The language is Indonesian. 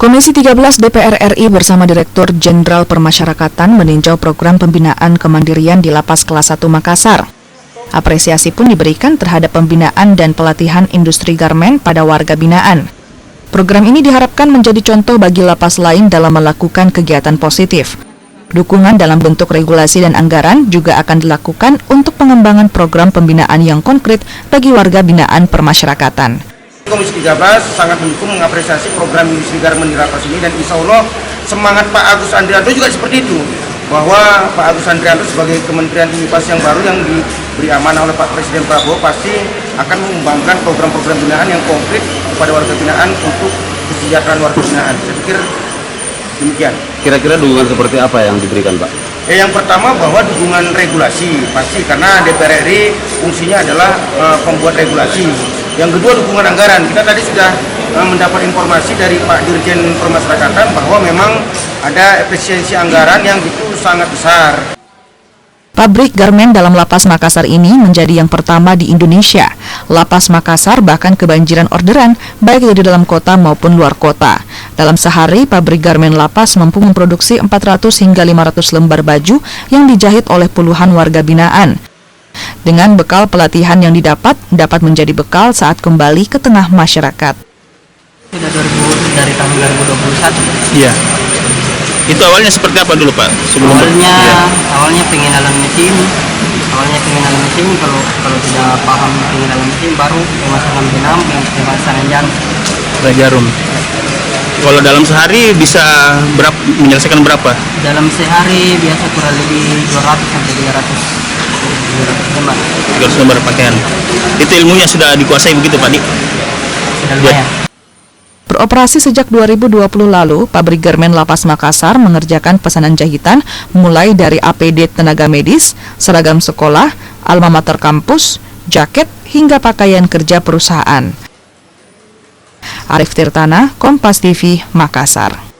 Komisi 13 DPR RI bersama Direktur Jenderal Permasyarakatan meninjau program pembinaan kemandirian di Lapas Kelas 1 Makassar. Apresiasi pun diberikan terhadap pembinaan dan pelatihan industri garmen pada warga binaan. Program ini diharapkan menjadi contoh bagi lapas lain dalam melakukan kegiatan positif. Dukungan dalam bentuk regulasi dan anggaran juga akan dilakukan untuk pengembangan program pembinaan yang konkret bagi warga binaan permasyarakatan. Komisi 13 sangat mendukung, mengapresiasi program industri garmen di lapas ini, dan insya Allah semangat Pak Agus Andrianto juga seperti itu, bahwa Pak Agus Andrianto sebagai Kementerian Imipas yang baru yang diberi amanah oleh Pak Presiden Prabowo pasti akan mengembangkan program-program binaan yang konkret kepada warga binaan untuk kesejahteraan warga binaan. Saya pikir demikian. Kira-kira dukungan seperti apa yang diberikan, Pak? Yang pertama bahwa dukungan regulasi pasti, karena DPR RI fungsinya adalah pembuat regulasi. Yang kedua dukungan anggaran. Kita tadi sudah mendapat informasi dari Pak Dirjen Permasyarakatan bahwa memang ada efisiensi anggaran yang itu sangat besar. Pabrik garmen dalam Lapas Makassar ini menjadi yang pertama di Indonesia. Lapas Makassar bahkan kebanjiran orderan baik dari dalam kota maupun luar kota. Dalam sehari, pabrik garmen Lapas mampu memproduksi 400 hingga 500 lembar baju yang dijahit oleh puluhan warga binaan. Dengan bekal pelatihan yang dapat menjadi bekal saat kembali ke tengah masyarakat. Sudah dari tahun 2021. Iya. Itu awalnya seperti apa dulu, Pak? Awalnya pengenalan mesin. Kalau tidak paham pengenalan mesin, baru pemasangan benang, pemasangan jarum. Kalau dalam sehari bisa menyelesaikan berapa? Dalam sehari biasa kurang lebih 200 sampai 300 lembar. 300 lembar pakaian. Itu ilmunya sudah dikuasai begitu, Pak? Sudah lumayan. Beroperasi sejak 2020 lalu, pabrik garmen Lapas Makassar mengerjakan pesanan jahitan mulai dari APD tenaga medis, seragam sekolah, alma mater kampus, jaket, hingga pakaian kerja perusahaan. Arif Tirtana, Kompas TV, Makassar.